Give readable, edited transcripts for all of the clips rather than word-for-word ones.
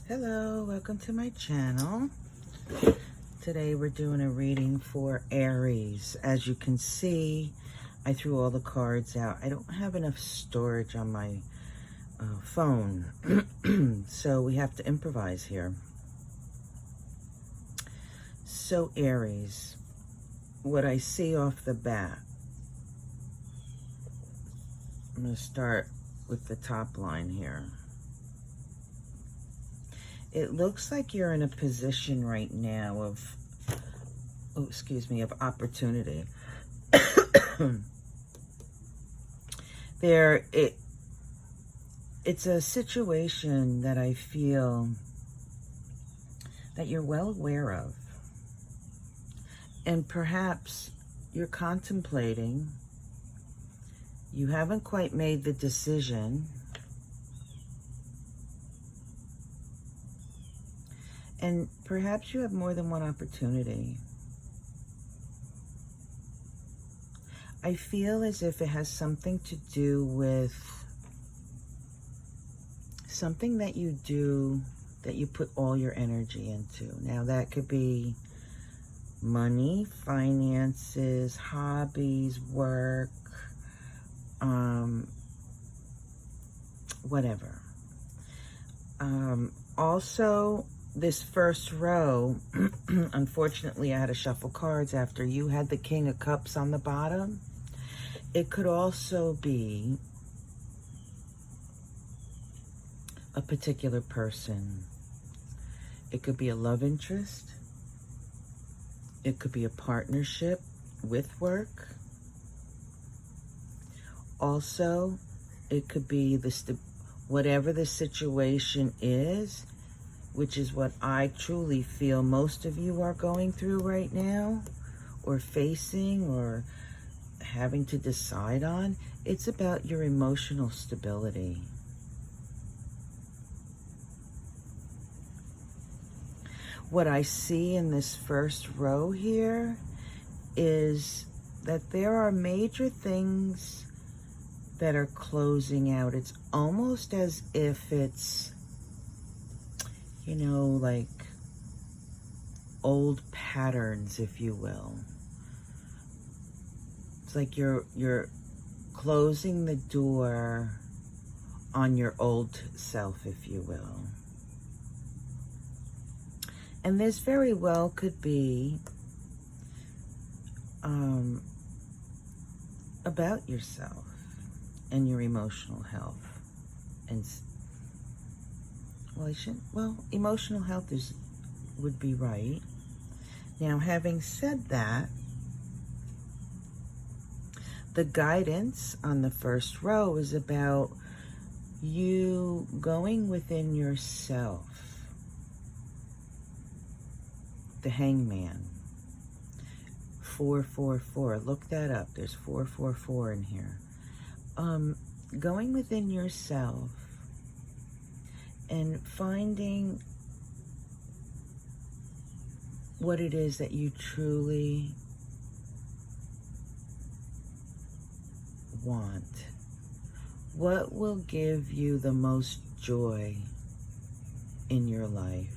Hello, welcome to my channel. Today we're doing a reading for Aries. As you can see, I threw all the cards out. I don't have enough storage on my phone, so we have to improvise here. So Aries, what I see off the bat, I'm going to start with the top line here. It looks like you're in a position right now of, of opportunity. It's a situation that I feel that you're well aware of. And perhaps you're contemplating, you haven't quite made the decision, and perhaps you have more than one opportunity. I feel as if it has something to do with something that you do that you put all your energy into. Now that could be money, finances, hobbies, work, whatever. Also, this first row, unfortunately, I had to shuffle cards after you had the King of Cups on the bottom. It could also be a particular person. It could be a love interest. It could be a partnership with work. Also, it could be whatever the situation is, which is what I truly feel most of you are going through right now, or facing, or having to decide on. It's about your emotional stability. What I see in this first row here is that there are major things that are closing out. It's almost as if it's, you know, like old patterns, if you will. It's like you're closing the door on your old self, if you will. And this very well could be about yourself and your emotional health. And emotional health would be right. Now, having said that, the guidance on the first row is about you going within yourself. The Hangman. 444. Look that up. There's 444 in here. Going within yourself and finding what it is that you truly want. What will give you the most joy in your life?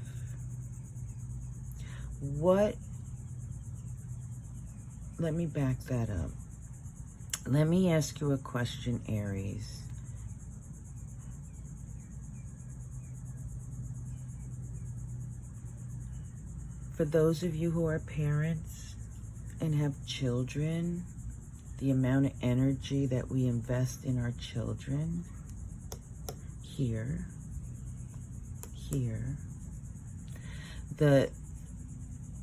Let me back that up. Let me ask you a question, Aries. For those of you who are parents and have children, the amount of energy that we invest in our children,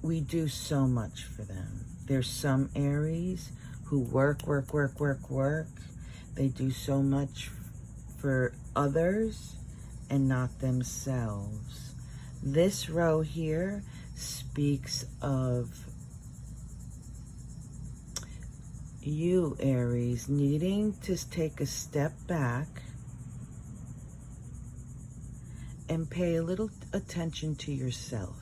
we do so much for them. There's some Aries who work. They do so much for others and not themselves. This row here speaks of you, Aries, needing to take a step back and pay a little attention to yourself.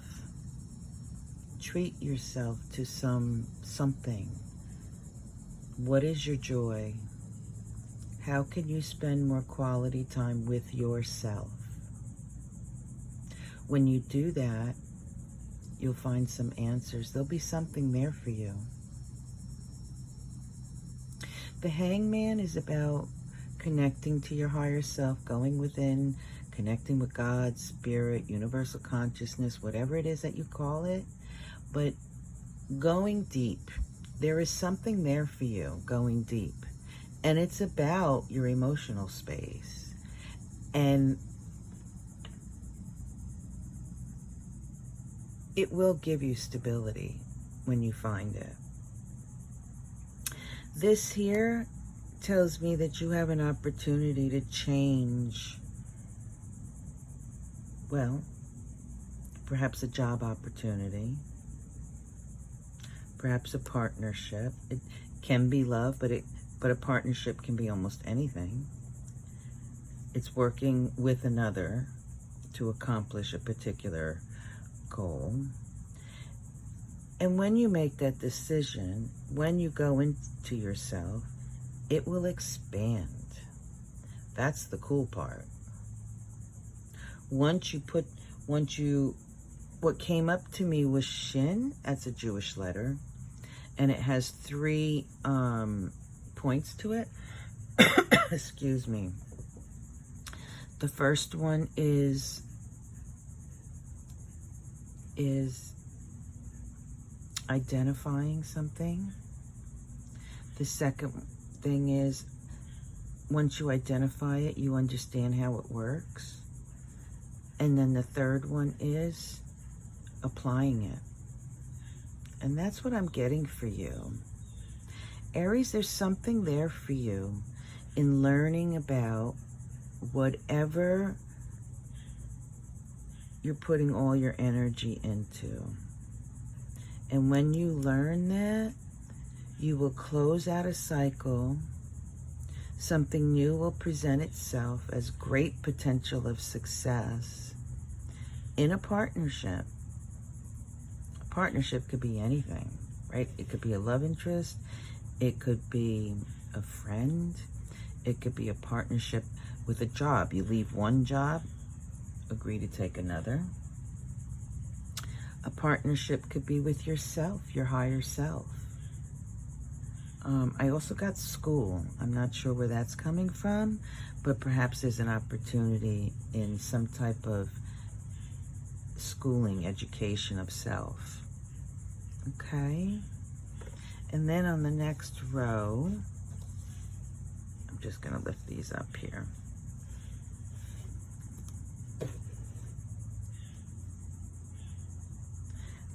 Treat yourself to something. What is your joy? How can you spend more quality time with yourself? When you do that, you'll find some answers. There'll be something there for you. The Hangman is about connecting to your higher self, going within, connecting with God, spirit, universal consciousness, whatever it is that you call it, but going deep. There is something there for you, going deep. And it's about your emotional space. And it will give you stability when you find it. This here tells me that you have an opportunity to change, well, perhaps a job opportunity, perhaps a partnership. It can be love, but a partnership can be almost anything. It's working with another to accomplish a particular goal. And when you make that decision, when you go into yourself, it will expand. That's the cool part. What came up to me was Shin. That's a Jewish letter. And it has 3 points to it. Excuse me. The first one is identifying something. The second thing is, once you identify it, you understand how it works. And then the third one is applying it. And that's what I'm getting for you. Aries, there's something there for you in learning about whatever you're putting all your energy into. And when you learn that, you will close out a cycle. Something new will present itself as great potential of success in a partnership. A partnership could be anything, right? It could be a love interest. It could be a friend. It could be a partnership with a job. You leave one job, agree to take another. A partnership could be with yourself, your higher self. I also got school. I'm not sure where that's coming from, but perhaps there's an opportunity in some type of schooling, education of self. Okay? And then on the next row, I'm just going to lift these up here.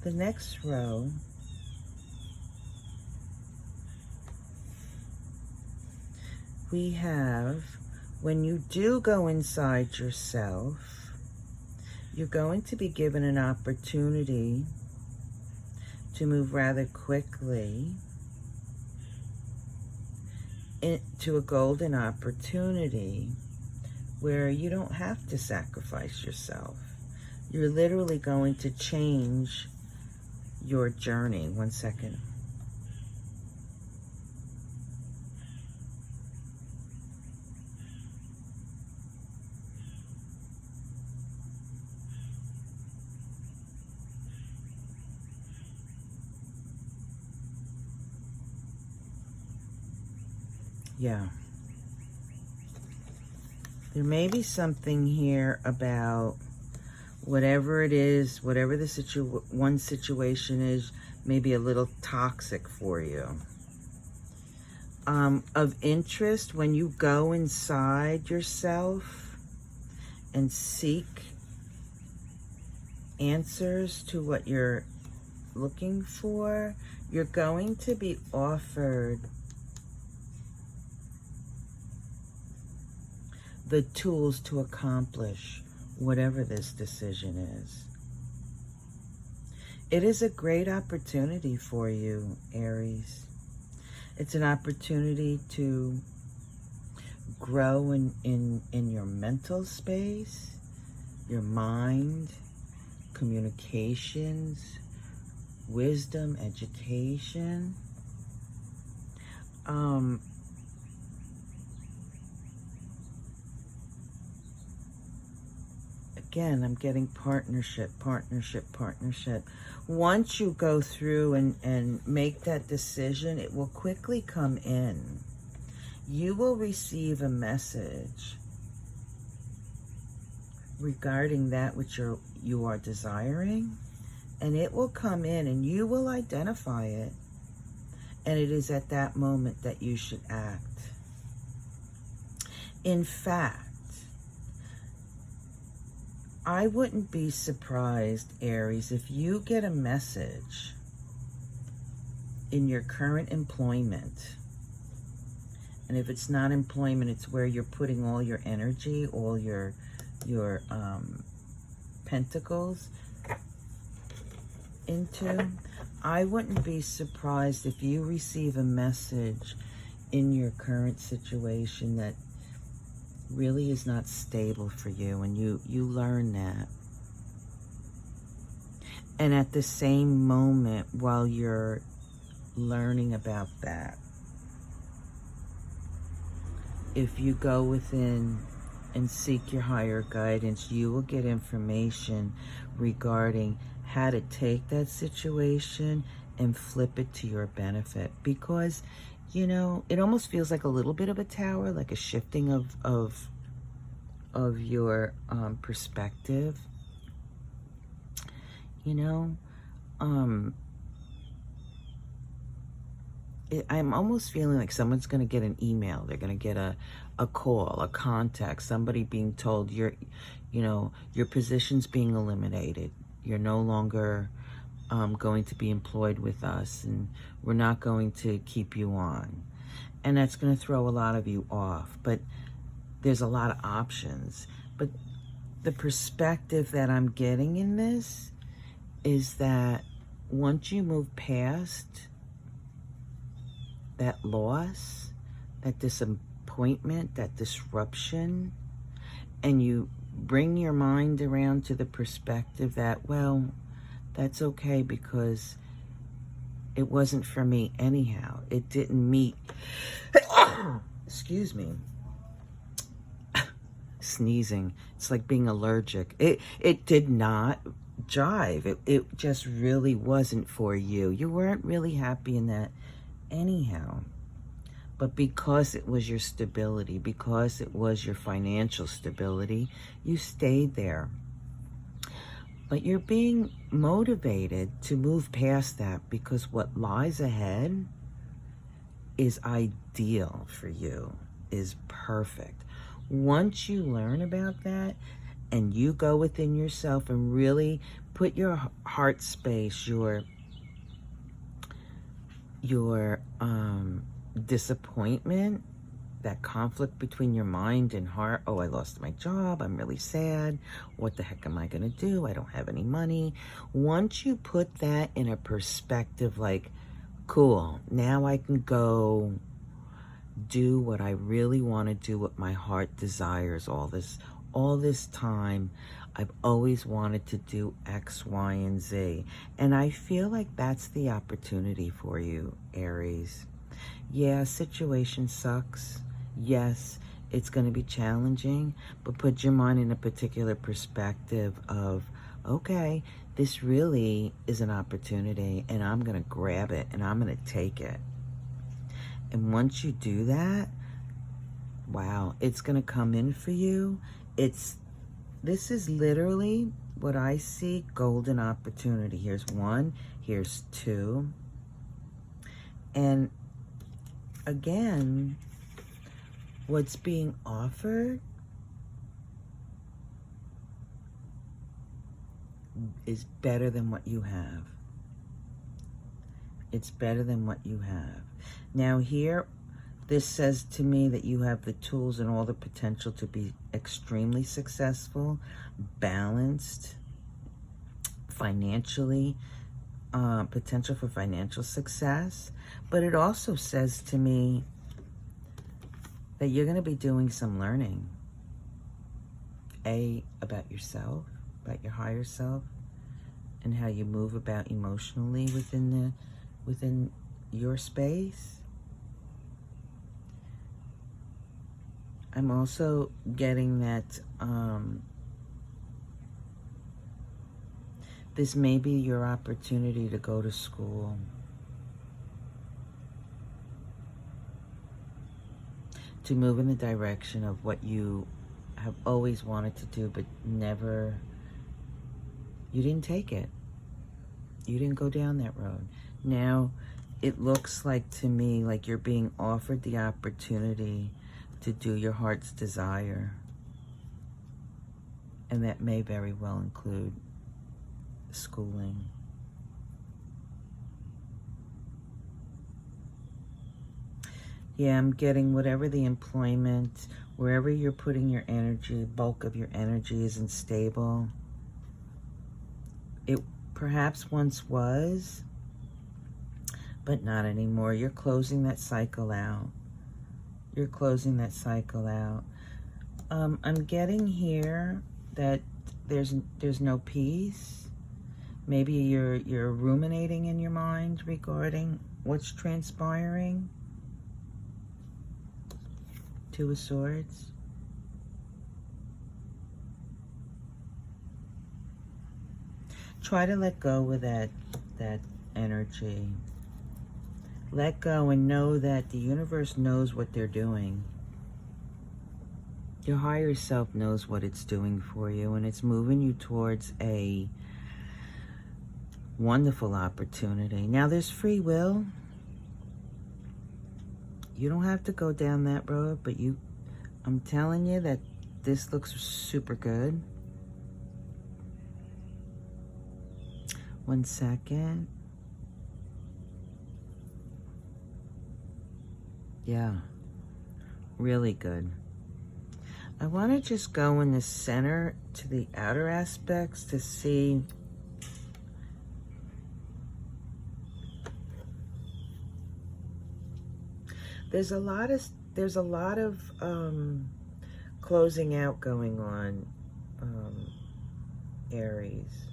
The next row we have, when you do go inside yourself, you're going to be given an opportunity to move rather quickly into a golden opportunity where you don't have to sacrifice yourself. You're literally going to change your journey. One second. Yeah. There may be something here about whatever it is, whatever the one situation is, maybe a little toxic for you. Of interest, when you go inside yourself and seek answers to what you're looking for, you're going to be offered the tools to accomplish whatever this decision is. It is a great opportunity for you, Aries. It's an opportunity to grow in your mental space, your mind, communications, wisdom, education. again, I'm getting partnership, partnership, partnership. Once you go through and make that decision, it will quickly come in. You will receive a message regarding that which you are desiring, and it will come in and you will identify it. And it is at that moment that you should act. In fact, I wouldn't be surprised, Aries, if you get a message in your current employment. And if it's not employment, it's where you're putting all your energy, all your pentacles into. I wouldn't be surprised if you receive a message in your current situation that really is not stable for you, and you learn that. And at the same moment, while you're learning about that, if you go within and seek your higher guidance, you will get information regarding how to take that situation and flip it to your benefit. Because, you know, it almost feels like a little bit of a tower, like a shifting of your perspective. You know, I'm almost feeling like someone's going to get an email. They're going to get a call, a contact, somebody being told your position's being eliminated. You're no longer going to be employed with us, and we're not going to keep you on. And that's going to throw a lot of you off. But there's a lot of options. But the perspective that I'm getting in this is that once you move past that loss, that disappointment, that disruption, and you bring your mind around to the perspective that, well, that's okay because it wasn't for me anyhow. It didn't meet, excuse me, sneezing. It's like being allergic. It did not jive. It just really wasn't for you. You weren't really happy in that anyhow. But because it was your stability, because it was your financial stability, you stayed there. But you're being motivated to move past that, because what lies ahead is ideal for you, is perfect. Once you learn about that and you go within yourself and really put your heart space, your disappointment, that conflict between your mind and heart. Oh, I lost my job. I'm really sad. What the heck am I going to do? I don't have any money. Once you put that in a perspective like, cool, now I can go do what I really want to do, what my heart desires. All this time, I've always wanted to do X, Y, and Z. And I feel like that's the opportunity for you, Aries. Yeah, situation sucks. Yes, it's going to be challenging, but put your mind in a particular perspective of, okay, this really is an opportunity, and I'm going to grab it, and I'm going to take it. And once you do that, wow, it's going to come in for you. This is literally what I see, golden opportunity. Here's one, here's two. And again, what's being offered is better than what you have. It's better than what you have. Now here, this says to me that you have the tools and all the potential to be extremely successful, balanced, financially, potential for financial success. But it also says to me that you're going to be doing some learning. About yourself, about your higher self, and how you move about emotionally within your space. I'm also getting that This may be your opportunity to go to school. To move in the direction of what you have always wanted to do, but never, you didn't take it. You didn't go down that road. Now, it looks like to me like you're being offered the opportunity to do your heart's desire. And that may very well include schooling. Yeah, I'm getting whatever the employment, wherever you're putting your energy, bulk of your energy isn't stable. It perhaps once was, but not anymore. You're closing that cycle out. You're closing that cycle out. I'm getting here that there's no peace. Maybe you're ruminating in your mind regarding what's transpiring. Two of Swords. Try to let go with that energy. Let go and know that the universe knows what they're doing. Your higher self knows what it's doing for you, and it's moving you towards a wonderful opportunity. Now, there's free will. You don't have to go down that road, but I'm telling you that this looks super good. One second. Yeah, really good. I want to just go in the center to the outer aspects to see there's a lot of closing out going on, Aries.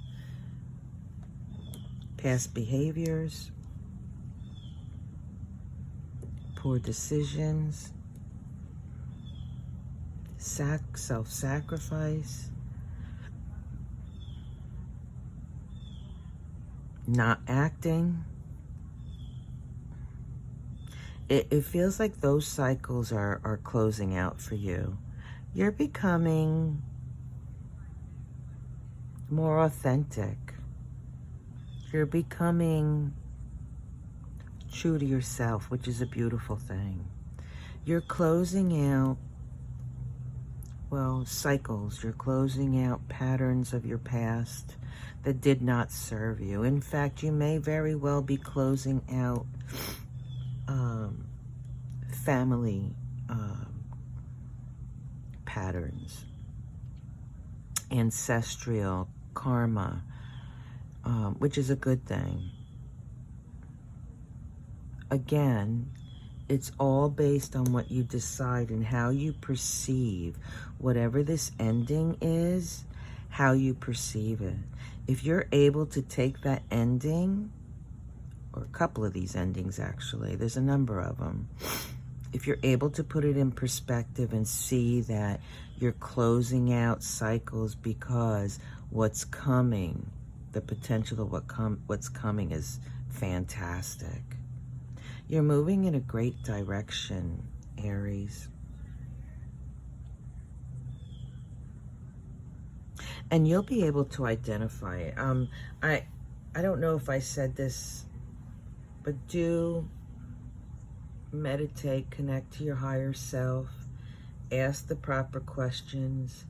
Past behaviors, poor decisions, self-sacrifice, not acting. It feels like those cycles are closing out for you. You're becoming more authentic. You're becoming true to yourself, which is a beautiful thing. You're closing out, well, cycles. You're closing out patterns of your past that did not serve you. In fact, you may very well be closing out family patterns, ancestral karma, which is a good thing. Again, it's all based on what you decide and how you perceive whatever this ending is, how you perceive it. If you're able to take that ending, or a couple of these endings actually, there's a number of them. If you're able to put it in perspective and see that you're closing out cycles because what's coming, the potential of what's coming is fantastic. You're moving in a great direction, Aries. And you'll be able to identify it. I don't know if I said this, but do meditate, connect to your higher self, ask the proper questions,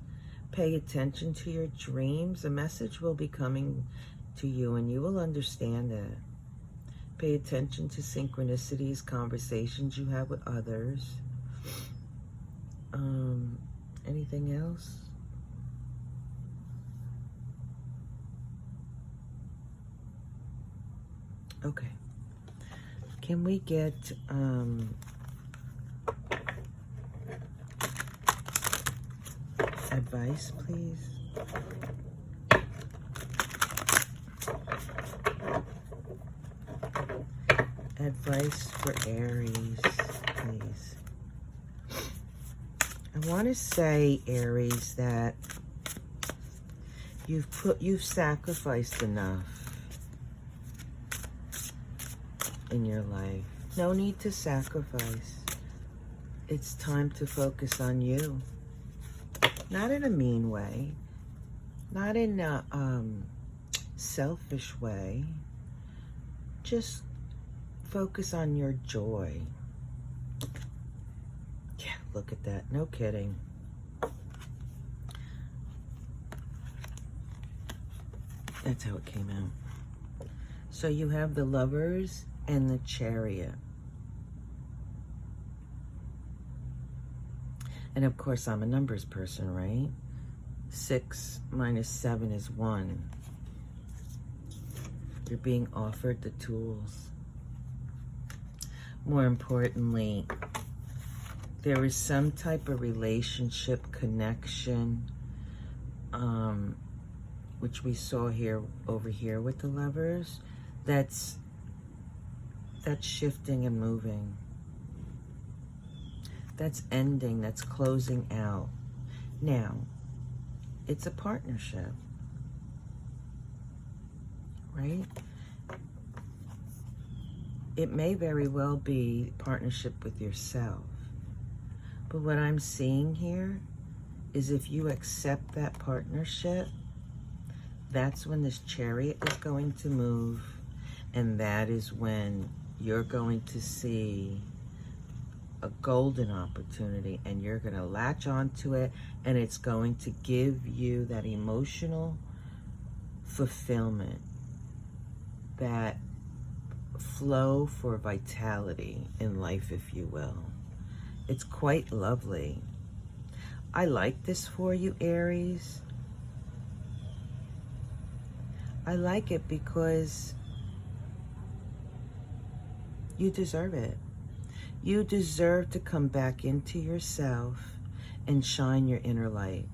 pay attention to your dreams. A message will be coming to you and you will understand it. Pay attention to synchronicities, conversations you have with others. Anything else? Okay. Can we get advice, please? Advice for Aries, please. I want to say, Aries, that You've sacrificed enough in your life. No need to sacrifice. It's time to focus on you. Not in a mean way. Not in a selfish way. Just focus on your joy. Yeah, look at that. No kidding. That's how it came out. So you have the Lovers and the Chariot. And of course, I'm a numbers person, right? 6 minus 7 is 1. You're being offered the tools. More importantly, there is some type of relationship connection, which we saw here over here with the Lovers, that's shifting and moving. That's ending, that's closing out. Now, it's a partnership, right? It may very well be partnership with yourself. But what I'm seeing here is if you accept that partnership, that's when this Chariot is going to move, and that is when you're going to see a golden opportunity, and you're going to latch onto it, and it's going to give you that emotional fulfillment, that flow for vitality in life, if you will. It's quite lovely. I like this for you, Aries. I like it because you deserve it. You deserve to come back into yourself and shine your inner light.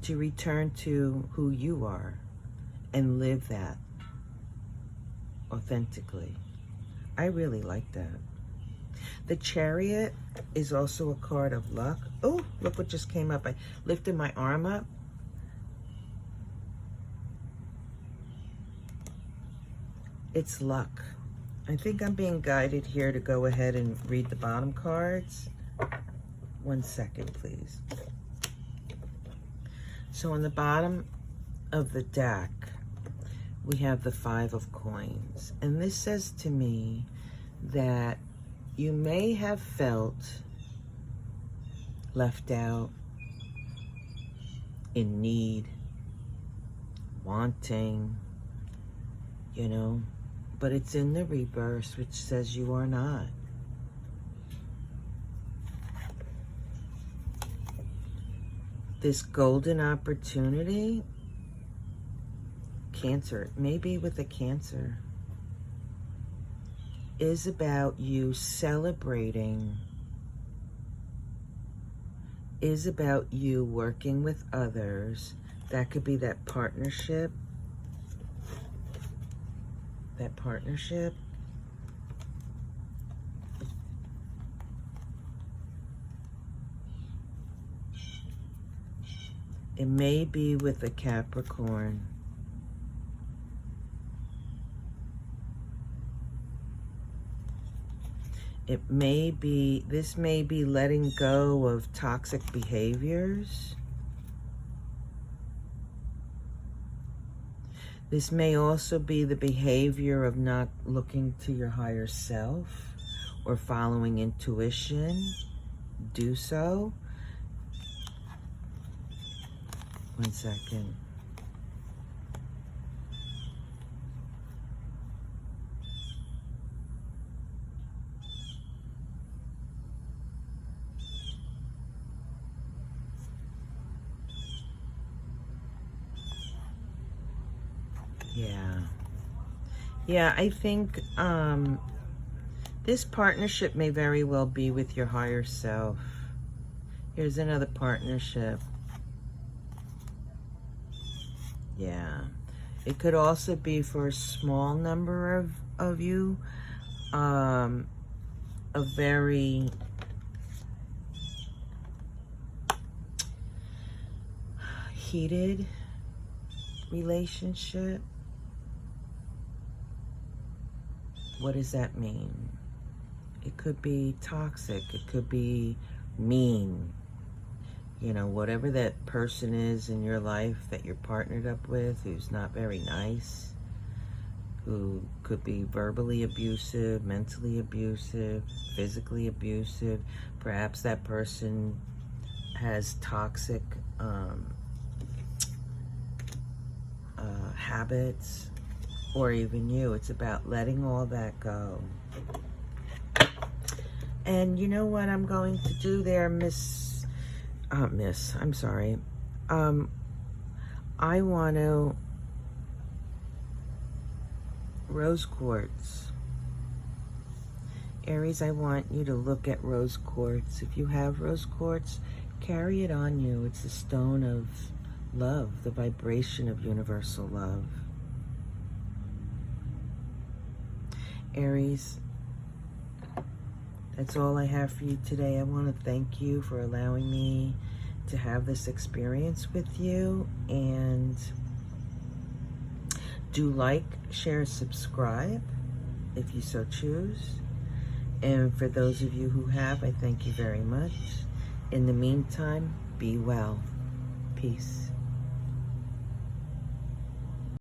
To return to who you are and live that authentically. I really like that. The Chariot is also a card of luck. Oh, look what just came up. I lifted my arm up. It's luck. I think I'm being guided here to go ahead and read the bottom cards. 1 second, please. So on the bottom of the deck, we have the 5 of coins. And this says to me that you may have felt left out, in need, wanting, you know, but it's in the reverse, which says you are not. This golden opportunity, Cancer, maybe with a Cancer, is about you celebrating, is about you working with others. That could be that partnership. That partnership. It may be with a Capricorn. It may be, this may be letting go of toxic behaviors. This may also be the behavior of not looking to your higher self or following intuition. Do so. 1 second. Yeah, I think this partnership may very well be with your higher self. Here's another partnership. Yeah. It could also be for a small number of you, a very heated relationship. What does that mean? It could be toxic. It could be mean. You know, whatever that person is in your life that you're partnered up with who's not very nice, who could be verbally abusive, mentally abusive, physically abusive. Perhaps that person has toxic habits, or even you. It's about letting all that go. And you know what I'm going to do there, I'm sorry. I want to rose quartz. Aries, I want you to look at rose quartz. If you have rose quartz, carry it on you. It's a stone of love, the vibration of universal love. Aries, that's all I have for you today. I want to thank you for allowing me to have this experience with you. And do like, share, subscribe if you so choose. And for those of you who have, I thank you very much. In the meantime, be well. Peace.